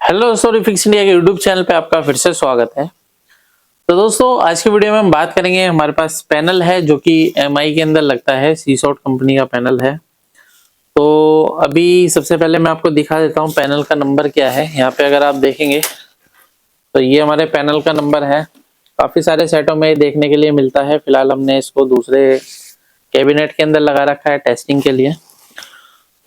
Hello दोस्तों, fix India के YouTube channel पे आपका फिर से स्वागत है। तो दोस्तों, आज की वीडियो में हम बात करेंगे। हमारे पास पैनल है जो कि एमआई के अंदर लगता है, सीसॉट कंपनी का पैनल है। तो अभी सबसे पहले मैं आपको दिखा देता हूँ पैनल का नंबर क्या है। यहाँ पे अगर आप देखेंगे तो ये हमारे पैनल का नंबर है। काफी सारे सेटों में देखने के लिए मिलता है। फिलहाल हमने इसको दूसरे कैबिनेट के अंदर लगा रखा है टेस्टिंग के लिए।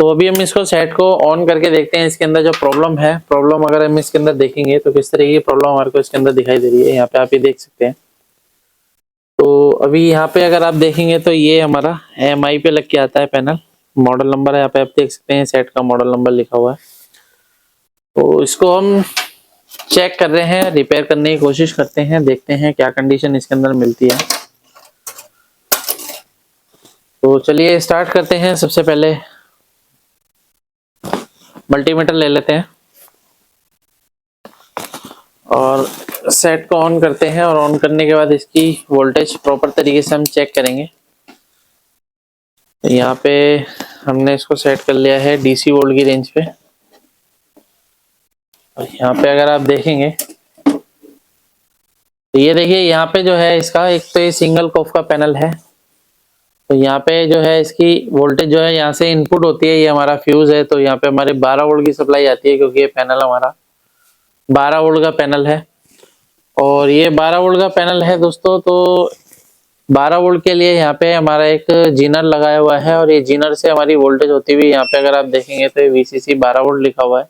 तो अभी हम इसको सेट को ऑन करके देखते हैं इसके अंदर जो प्रॉब्लम अगर हम इसके अंदर देखेंगे तो किस तरह की प्रॉब्लम हमारे को इसके अंदर दिखाई दे रही है। यहाँ पे आप ये देख सकते हैं। तो अभी यहाँ पे अगर आप देखेंगे तो ये हमारा एमआई पे लग के आता है पैनल। मॉडल नंबर है यहाँ पे आप देख सकते हैं, सेट का मॉडल नंबर लिखा हुआ है। तो इसको हम चेक कर रहे हैं, रिपेयर करने की कोशिश करते हैं, देखते हैं क्या कंडीशन इसके अंदर मिलती है। तो चलिए स्टार्ट करते हैं। सबसे पहले मल्टीमीटर ले लेते हैं और सेट को ऑन करते हैं। और ऑन करने के बाद इसकी वोल्टेज प्रॉपर तरीके से हम चेक करेंगे। यहाँ पे हमने इसको सेट कर लिया है डीसी वोल्ट की रेंज पे। और यहाँ पे अगर आप देखेंगे तो ये देखिए, यहाँ पे जो है इसका एक तो ये सिंगल कॉफ का पैनल है। तो यहाँ पे जो है इसकी वोल्टेज जो है यहाँ से इनपुट होती है। ये हमारा फ्यूज है, तो यहाँ पे हमारे 12 वोल्ट की सप्लाई आती है, क्योंकि ये पैनल हमारा 12 वोल्ट का पैनल है। और ये 12 वोल्ट का पैनल है दोस्तों। तो 12 वोल्ट के लिए यहाँ पे हमारा एक जीनर लगाया हुआ है, और ये जीनर से हमारी वोल्टेज होती हुई यहाँ पे अगर आप देखेंगे तो वीसीसी 12 वोल्ट लिखा हुआ है।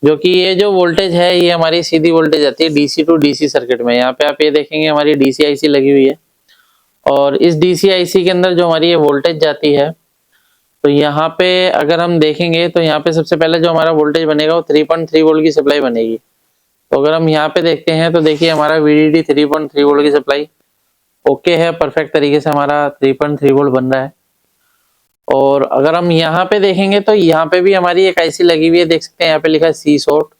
जो कि ये जो वोल्टेज है ये हमारी सीधी वोल्टेज आती है डीसी टू डीसी सर्किट में। यहाँ पे आप ये देखेंगे हमारी डीसी आईसी लगी हुई है, और इस डीसी आईसी के अंदर जो हमारी ये वोल्टेज जाती है, तो यहाँ पे अगर हम देखेंगे तो यहाँ पे सबसे पहले जो हमारा वोल्टेज बनेगा वो 3.3 वोल्ट की सप्लाई बनेगी। तो अगर हम यहाँ पे देखते हैं तो देखिए हमारा VDD 3.3 वोल्ट की सप्लाई ओके है, परफेक्ट तरीके से हमारा 3.3 वोल्ट बन रहा है। और अगर हम यहाँ पे देखेंगे तो यहाँ पे भी हमारी एक आईसी लगी हुई है, देख सकते हैं यहाँ पे लिखा है सीसॉट।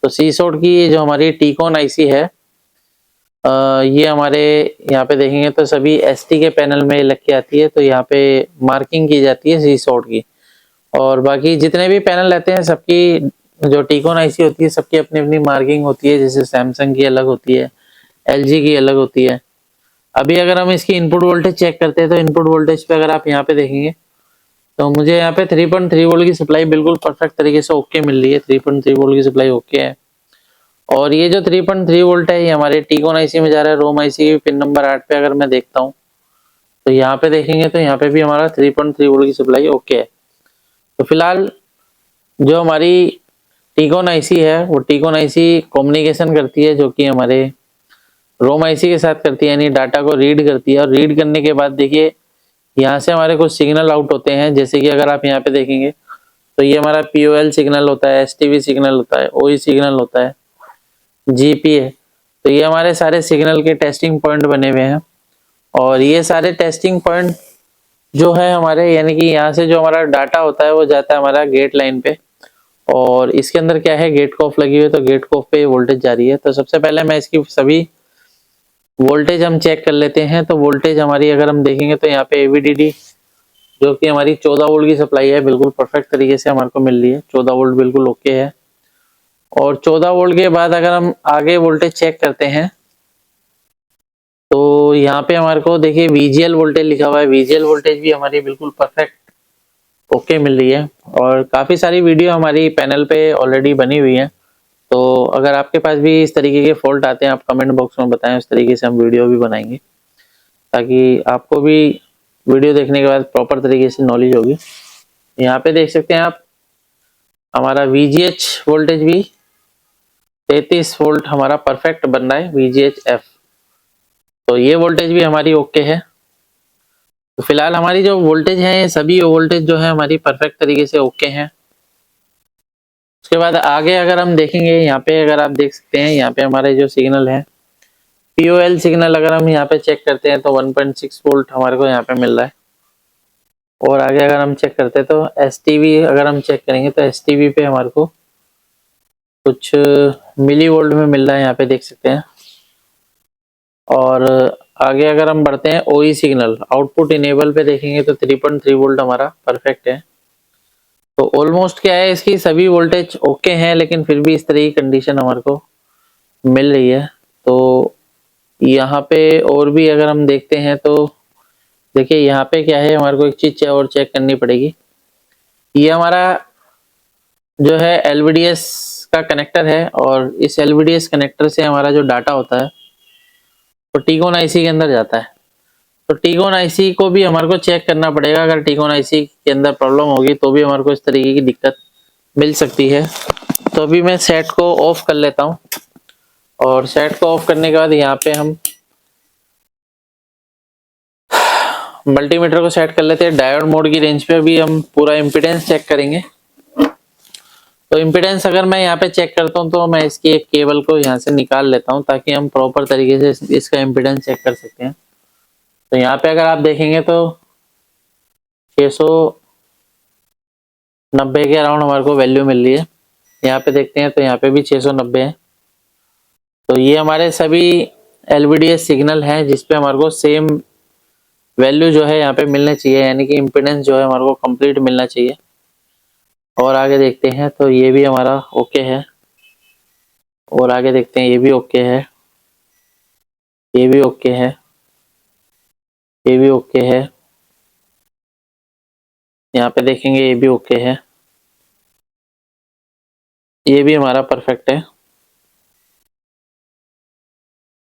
तो सीसॉट की जो हमारी टीकॉन आईसी है, ये हमारे यहाँ पे देखेंगे तो सभी एसटी के पैनल में लग के आती है। तो यहाँ पे मार्किंग की जाती है सीसॉट की। और बाकी जितने भी पैनल रहते हैं सबकी जो टीकॉन आईसी होती है सबकी अपनी अपनी मार्किंग होती है। जैसे सैमसंग की अलग होती है, एलजी की अलग होती है। अभी अगर हम इसकी इनपुट वोल्टेज चेक करते हैं तो इनपुट वोल्टेज पे अगर आप यहाँ पे देखेंगे तो मुझे यहाँ पे 3.3 वोल्ट की सप्लाई बिल्कुल परफेक्ट तरीके से ओके मिल रही है। 3.3 वोल्ट की सप्लाई ओके है। और ये जो 3.3 वोल्ट है ये हमारे टीकॉन आईसी में जा रहा है। रोम आईसी की पिन नंबर 8 पे अगर मैं देखता हूँ तो यहाँ पे देखेंगे तो यहाँ पे भी हमारा 3.3 वोल्ट की सप्लाई ओके है। तो फिलहाल जो हमारी टीकॉन आईसी है वो टीकॉन आईसी कम्युनिकेशन करती है, जो कि हमारे रोम आईसी के साथ करती है, यानी डाटा को रीड करती है। और रीड करने के बाद देखिए यहाँ से हमारे कुछ सिग्नल आउट होते हैं। जैसे कि अगर आप यहाँ पे देखेंगे तो ये हमारा POL सिग्नल होता है, STV सिग्नल होता है, OE सिग्नल होता है, GP है। तो ये हमारे सारे सिग्नल के टेस्टिंग पॉइंट बने हुए हैं। और ये सारे टेस्टिंग पॉइंट जो है हमारे, यानी कि यहाँ से जो हमारा डाटा होता है वो जाता है हमारा गेट लाइन पे। और इसके अंदर क्या है, गेट कॉफ लगी हुई है, तो गेट कॉफ पे वोल्टेज जा रही है। तो सबसे पहले मैं इसकी सभी वोल्टेज हम चेक कर लेते हैं। तो वोल्टेज हमारी अगर हम देखेंगे तो यहाँ पे AVDD जो कि हमारी 14 वोल्ट की सप्लाई है, बिल्कुल परफेक्ट तरीके से हमारे को मिल रही है। 14 वोल्ट बिल्कुल ओके है। और 14 वोल्ट के बाद अगर हम आगे वोल्टेज चेक करते हैं तो यहाँ पे हमारे को देखिए VGL वोल्टेज लिखा हुआ है। VGL वोल्टेज भी हमारी बिल्कुल परफेक्ट ओके मिल रही है। और काफी सारी वीडियो हमारी पैनल पे ऑलरेडी बनी हुई है। तो अगर आपके पास भी इस तरीके के फॉल्ट आते हैं आप कमेंट बॉक्स में बताएं, उस तरीके से हम वीडियो भी बनाएंगे, ताकि आपको भी वीडियो देखने के बाद प्रॉपर तरीके से नॉलेज होगी। यहाँ पे देख सकते हैं आप हमारा VGH वोल्टेज भी 33 वोल्ट हमारा परफेक्ट बन रहा है, VGHF। तो ये वोल्टेज भी हमारी ओके है। तो फिलहाल हमारी जो वोल्टेज है सभी वोल्टेज जो है हमारी परफेक्ट तरीके से ओके हैं। उसके बाद आगे अगर हम देखेंगे, यहाँ पे अगर आप देख सकते हैं यहाँ पे हमारे जो सिग्नल है POL सिग्नल अगर हम यहाँ पे चेक करते हैं तो 1.6 वोल्ट हमारे को यहाँ पे मिल रहा है। और आगे अगर हम चेक करते हैं तो STV अगर हम चेक करेंगे तो STV पे हमारे को कुछ मिली वोल्ट में मिल रहा है, यहाँ पे देख सकते हैं। और आगे अगर हम बढ़ते हैं OE सिग्नल आउटपुट इनेबल पे देखेंगे तो 3.3 वोल्ट हमारा परफेक्ट है। तो ऑलमोस्ट क्या है, इसकी सभी वोल्टेज ओके हैं, लेकिन फिर भी इस तरह की कंडीशन हमारे को मिल रही है। तो यहाँ पे और भी अगर हम देखते हैं तो देखिए यहाँ पे क्या है, हमारे को एक चीज और चेक करनी पड़ेगी। ये हमारा जो है LVDS का कनेक्टर है, और इस LVDS कनेक्टर से हमारा जो डाटा होता है तो टीकॉन आईसी के अंदर जाता है। तो टीकॉन आईसी को भी हमारे को चेक करना पड़ेगा। अगर टीकॉन आईसी के अंदर प्रॉब्लम होगी तो भी हमारे को इस तरीके की दिक्कत मिल सकती है। तो अभी मैं सेट को ऑफ कर लेता हूँ, और सेट को ऑफ करने के बाद यहाँ पे हम मल्टीमीटर को सेट कर लेते हैं। डायोड मोड की रेंज पे भी हम पूरा इम्पीडेंस चेक करेंगे। तो इम्पीडेंस अगर मैं यहाँ पे चेक करता हूँ तो मैं इसकी एक केबल को यहाँ से निकाल लेता हूँ, ताकि हम प्रॉपर तरीके से इसका इम्पीडेंस चेक कर सकते हैं। तो यहाँ पे अगर आप देखेंगे तो 690 के अराउंड हमारे को वैल्यू मिल रही है। यहाँ पे देखते हैं तो यहाँ पे भी 690 है। तो ये हमारे सभी LVDS सिग्नल हैं जिसपे हमारे को सेम वैल्यू जो है यहाँ पे मिलने चाहिए, यानी कि इम्पीडेंस जो है हमारे को कंप्लीट मिलना चाहिए। और आगे देखते हैं तो ये भी हमारा ओके है, और आगे देखते हैं ये भी ओके है, ये भी ओके है, ये भी ओके है। यहाँ पे देखेंगे ये भी ओके है, ये भी हमारा परफेक्ट है,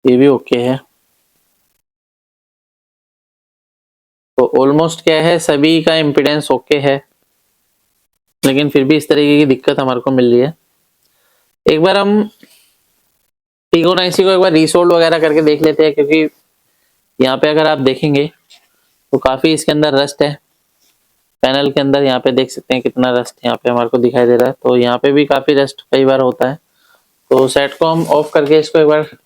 ये भी ओके है। तो ऑलमोस्ट क्या है, सभी का इम्पीडेंस ओके है, लेकिन फिर भी इस तरीके की दिक्कत हमारे को मिल रही है। एक बार हम टीकॉन आईसी को एक बार रीसोल्ड वगैरह करके देख लेते हैं, क्योंकि यहाँ पे अगर आप देखेंगे तो काफी इसके अंदर रस्ट है। पैनल के अंदर यहाँ पे देख सकते हैं कितना रस्ट यहाँ पे हमारे को दिखाई दे रहा है। तो यहाँ पे भी काफी रस्ट कई बार होता है। तो सेट को हम ऑफ करके इसको एक बार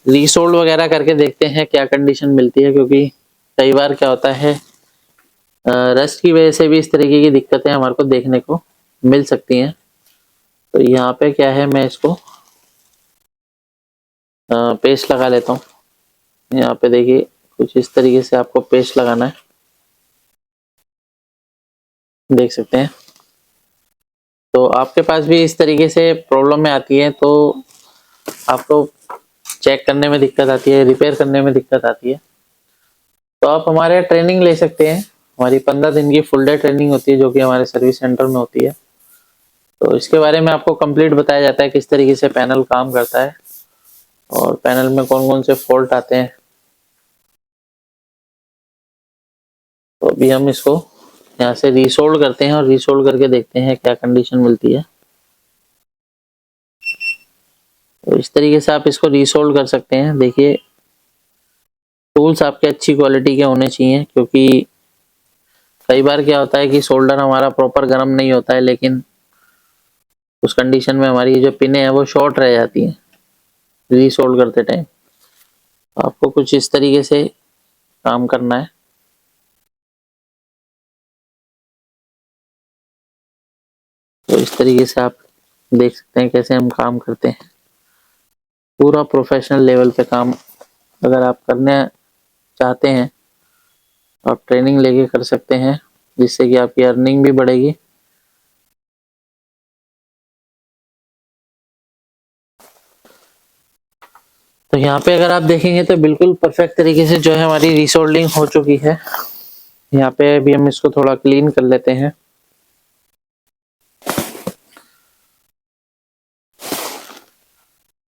रीसोल्ड वगैरह करके देखते हैं क्या कंडीशन मिलती है, क्योंकि कई बार क्या होता है, रस्ट की वजह से भी इस तरीके की दिक्कतें हमारे को देखने को मिल सकती हैं। तो यहाँ पे क्या है, मैं इसको पेस्ट लगा लेता हूँ। यहाँ पे देखिए कुछ इस तरीके से आपको पेस्ट लगाना है, देख सकते हैं। तो आपके पास भी इस तरीके से प्रॉब्लम में आती है तो आपको चेक करने में दिक्कत आती है, रिपेयर करने में दिक्कत आती है, तो आप हमारे ट्रेनिंग ले सकते हैं। हमारी 15 दिन की फुल डे ट्रेनिंग होती है, जो कि हमारे सर्विस सेंटर में होती है। तो इसके बारे में आपको कंप्लीट बताया जाता है किस तरीके से पैनल काम करता है, और पैनल में कौन कौन से फॉल्ट आते हैं। तो अभी हम इसको यहाँ से रीसोल्ड करते हैं, और रीसोल्ड करके देखते हैं क्या कंडीशन मिलती है। तो इस तरीके से आप इसको रीसोल्ड कर सकते हैं। देखिए टूल्स आपके अच्छी क्वालिटी के होने चाहिए, क्योंकि कई बार क्या होता है कि सोल्डर हमारा प्रॉपर गर्म नहीं होता है, लेकिन उस कंडीशन में हमारी जो पिनें हैं वो शॉर्ट रह जाती हैं रीसोल्ड करते टाइम। आपको कुछ इस तरीके से काम करना है। तो इस तरीके से आप देख सकते हैं कैसे हम काम करते हैं। पूरा प्रोफेशनल लेवल पे काम अगर आप करने चाहते हैं, आप ट्रेनिंग लेके कर सकते हैं, जिससे कि आपकी अर्निंग भी बढ़ेगी। तो यहाँ पे अगर आप देखेंगे तो बिल्कुल परफेक्ट तरीके से जो है हमारी रीसोल्डिंग हो चुकी है। यहाँ पे अभी हम इसको थोड़ा क्लीन कर लेते हैं।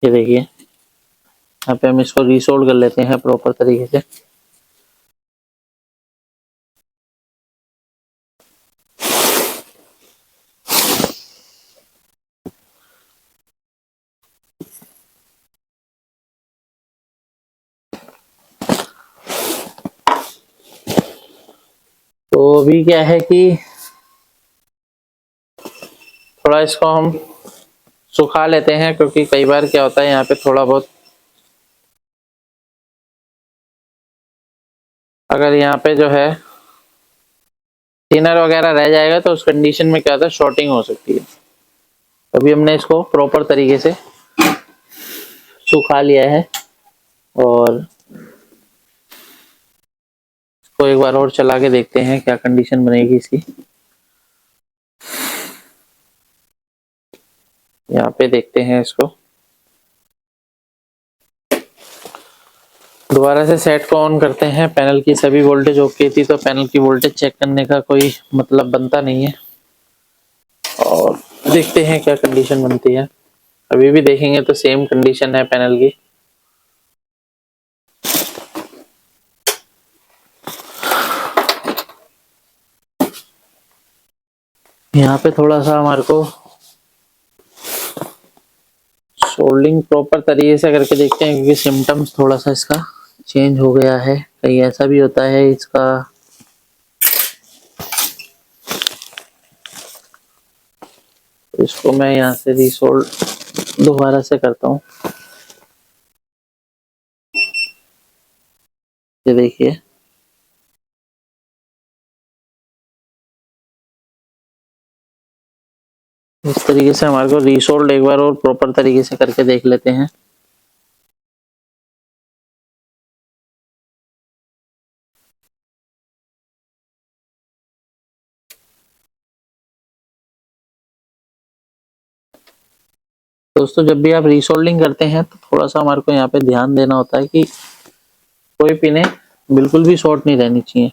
ये देखिए यहाँ पे हम इसको रीसोल्ड कर लेते हैं प्रॉपर तरीके से। तो अभी क्या है कि थोड़ा इसको हम सुखा लेते हैं, क्योंकि कई बार क्या होता है यहाँ पे थोड़ा बहुत अगर यहाँ पे जो है थिनर वगैरह रह जाएगा तो उस कंडीशन में क्या होता है, शॉर्टिंग हो सकती है। अभी हमने इसको प्रॉपर तरीके से सुखा लिया है, और इसको एक बार और चला के देखते हैं क्या कंडीशन बनेगी इसकी। यहाँ पे देखते हैं इसको, दोबारा से सेट को ऑन करते हैं। पैनल की सभी वोल्टेज ओके थी, तो पैनल की वोल्टेज चेक करने का कोई मतलब बनता नहीं है। और देखते हैं क्या कंडीशन बनती है। अभी भी देखेंगे तो सेम कंडीशन है पैनल की। यहाँ पे थोड़ा सा हमारे को सोल्डिंग प्रॉपर तरीके से करके देखते हैं, क्योंकि सिम्टम्स थोड़ा सा इसका चेंज हो गया है। कहीं ऐसा भी होता है इसका, इसको मैं यहाँ से रीसोल्ड दोबारा से करता हूँ। ये देखिए, इस तरीके से हमारे को रीसोल्ड एक बार और प्रॉपर तरीके से करके देख लेते हैं। दोस्तों, जब भी आप रीसोल्डिंग करते हैं तो थोड़ा सा हमारे को यहाँ पे ध्यान देना होता है कि कोई पिने बिल्कुल भी शॉर्ट नहीं रहनी चाहिए।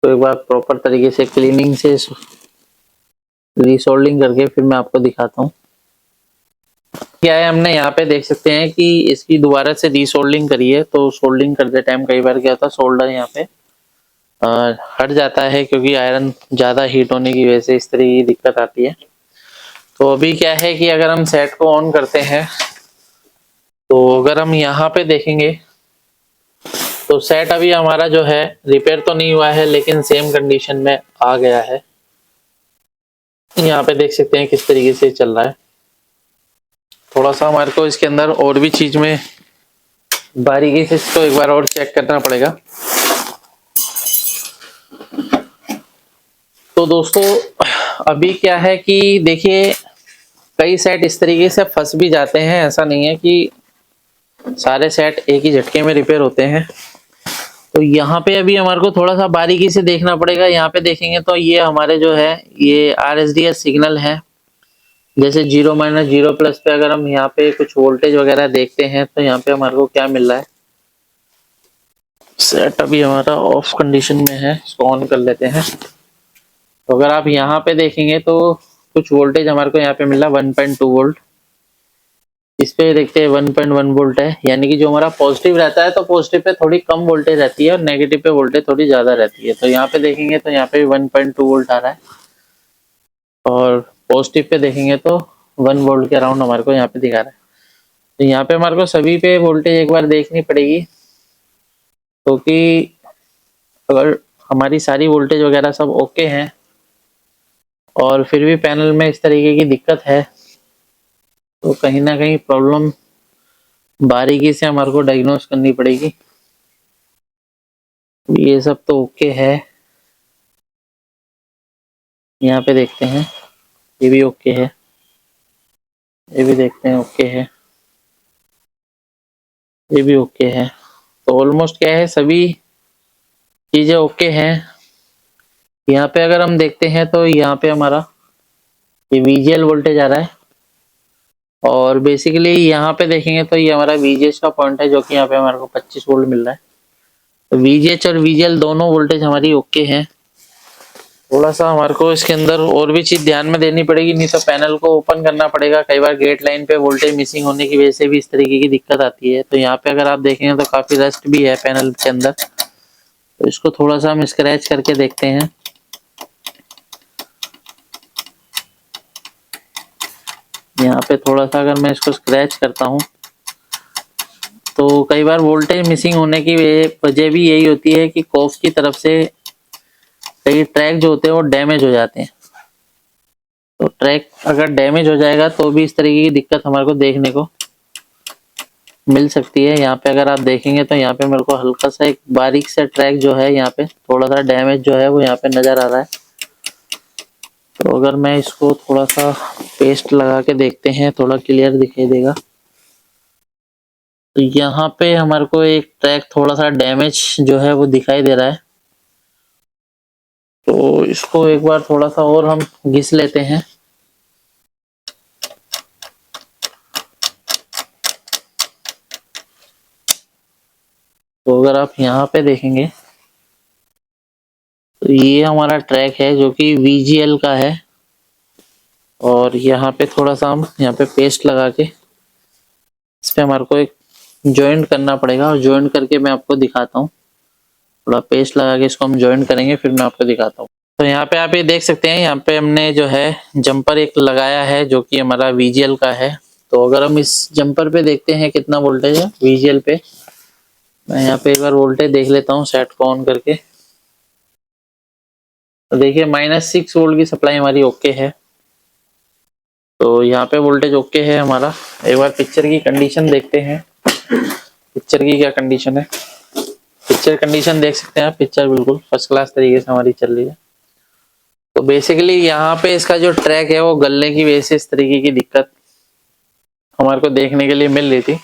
तो एक बार प्रॉपर तरीके से क्लीनिंग से रीसोल्डिंग करके फिर मैं आपको दिखाता हूँ क्या है। हमने यहाँ पे देख सकते हैं कि इसकी दोबारा से रीसोल्डिंग करी है, तो सोल्डिंग करते टाइम कई बार क्या होता है, सोल्डर यहाँ पे हट जाता है, क्योंकि आयरन ज़्यादा हीट होने की वजह से इस तरह की दिक्कत आती है। तो अभी क्या है कि अगर हम सेट को ऑन करते हैं, तो अगर हम यहाँ पे देखेंगे तो सेट अभी हमारा जो है रिपेयर तो नहीं हुआ है, लेकिन सेम कंडीशन में आ गया है। यहाँ पे देख सकते हैं किस तरीके से चल रहा है। थोड़ा सा हमारे को इसके अंदर और भी चीज में बारीकी से इसको एक बार और चेक करना पड़ेगा। तो दोस्तों, अभी क्या है कि देखिए, कई सेट इस तरीके से फंस भी जाते हैं। ऐसा नहीं है कि सारे सेट एक ही झटके में रिपेयर होते हैं। तो यहाँ पे अभी हमारे को थोड़ा सा बारीकी से देखना पड़ेगा। यहाँ पे देखेंगे तो ये हमारे जो है ये RSDS सिग्नल है। जैसे 0 - 0 प्लस पे अगर हम यहाँ पे कुछ वोल्टेज वगैरह देखते हैं, तो यहाँ पे हमारे को क्या मिल रहा है। सेट अभी हमारा ऑफ कंडीशन में है, इसको ऑन कर लेते हैं। तो अगर आप यहाँ पे देखेंगे तो कुछ वोल्टेज हमारे को यहाँ पे मिल रहा है 1.2 वोल्ट। इस पे देखते हैं 1.1 वोल्ट है, यानी कि जो हमारा पॉजिटिव रहता है तो पॉजिटिव पे थोड़ी कम वोल्टेज रहती है और नेगेटिव पे वोल्टेज थोड़ी ज्यादा रहती है। तो यहाँ पे देखेंगे तो यहाँ पे 1.2 वोल्ट आ रहा है, और पॉजिटिव पे देखेंगे तो 1 वोल्ट के अराउंड हमारे को यहाँ पे दिखा रहा है। तो यहाँ पे हमारे को सभी पे वोल्टेज एक बार देखनी पड़ेगी, क्योंकि अगर हमारी सारी वोल्टेज वगैरह सब ओके हैं और फिर भी पैनल में इस तरीके की दिक्कत है, तो कहीं ना कहीं प्रॉब्लम बारीकी से हमारे को डायग्नोस करनी पड़ेगी। ये सब तो ओके है, यहाँ पे देखते हैं ये भी ओके है, ये भी देखते हैं ओके है, ये भी ओके है। तो ऑलमोस्ट क्या है, सभी चीजें ओके हैं। यहाँ पे अगर हम देखते हैं तो यहाँ पे हमारा ये VGL वोल्टेज आ रहा है, और बेसिकली यहाँ पे देखेंगे तो ये हमारा VGH का पॉइंट है, जो कि यहाँ पे हमारे को 25 वोल्ट मिल रहा है। तो VGH और VGL दोनों वोल्टेज हमारी ओके हैं। थोड़ा सा हमारे को इसके अंदर और भी चीज ध्यान में देनी पड़ेगी, नहीं तो पैनल को ओपन करना पड़ेगा। कई बार गेट लाइन पे वोल्टेज मिसिंग होने की वजह से भी इस तरीके की दिक्कत आती है। तो यहाँ पे अगर आप देखेंगे तो काफी रस्ट भी है पैनल के अंदर, तो इसको थोड़ा सा हम स्क्रैच करके देखते हैं। यहाँ पे थोड़ा सा अगर मैं इसको स्क्रैच करता हूँ, तो कई बार वोल्टेज मिसिंग होने की वजह भी यही होती है कि कॉफ की तरफ से कई ट्रैक जो होते हैं वो डैमेज हो जाते हैं। तो ट्रैक अगर डैमेज हो जाएगा तो भी इस तरीके की दिक्कत हमारे को देखने को मिल सकती है। यहाँ पे अगर आप देखेंगे तो यहाँ पे मेरे को हल्का सा एक बारीक सा ट्रैक जो है यहाँ पे थोड़ा सा डैमेज जो है वो यहाँ पे नजर आ रहा है। तो अगर मैं इसको थोड़ा सा पेस्ट लगा के देखते हैं, थोड़ा क्लियर दिखाई देगा। तो यहाँ पे हमारे को एक ट्रैक थोड़ा सा डैमेज जो है वो दिखाई दे रहा है। तो इसको एक बार थोड़ा सा और हम घिस लेते हैं। तो अगर आप यहाँ पे देखेंगे तो ये हमारा ट्रैक है जो कि VGL का है, और यहाँ पे थोड़ा सा हम यहाँ पे पेस्ट लगा के इस पे हमारे को एक जॉइंट करना पड़ेगा, और जॉइंट करके मैं आपको दिखाता हूँ। थोड़ा पेस्ट लगा के इसको हम जॉइंट करेंगे, फिर मैं आपको दिखाता हूँ। तो यहाँ पे आप ये देख सकते हैं, यहाँ पे हमने जो है जंपर एक लगाया है जो कि हमारा VGL का है। तो अगर हम इस जंपर पे देखते हैं कितना वोल्टेज है VGL पे, मैं यहाँ पे एक बार वोल्टेज देख लेता हूँ सेट को ऑन करके। तो देखिए -6 वोल्ट की सप्लाई हमारी ओके है। तो यहाँ पे वोल्टेज ओके है हमारा। एक बार पिक्चर की कंडीशन देखते हैं, पिक्चर की क्या कंडीशन है। पिक्चर कंडीशन देख सकते हैं आप, पिक्चर बिल्कुल फर्स्ट क्लास तरीके से हमारी चल रही है। तो बेसिकली यहाँ पे इसका जो ट्रैक है वो गलने की वजह से इस तरीके की दिक्कत हमारे को देखने के लिए मिल रही थी।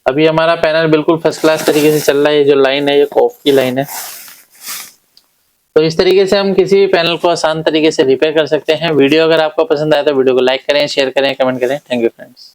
अभी हमारा पैनल बिल्कुल फर्स्ट क्लास तरीके से चल रहा है। ये जो लाइन है ये कॉफ की लाइन है। तो इस तरीके से हम किसी भी पैनल को आसान तरीके से रिपेयर कर सकते हैं। वीडियो अगर आपको पसंद आया तो वीडियो को लाइक करें, शेयर करें, कमेंट करें। Thank you friends.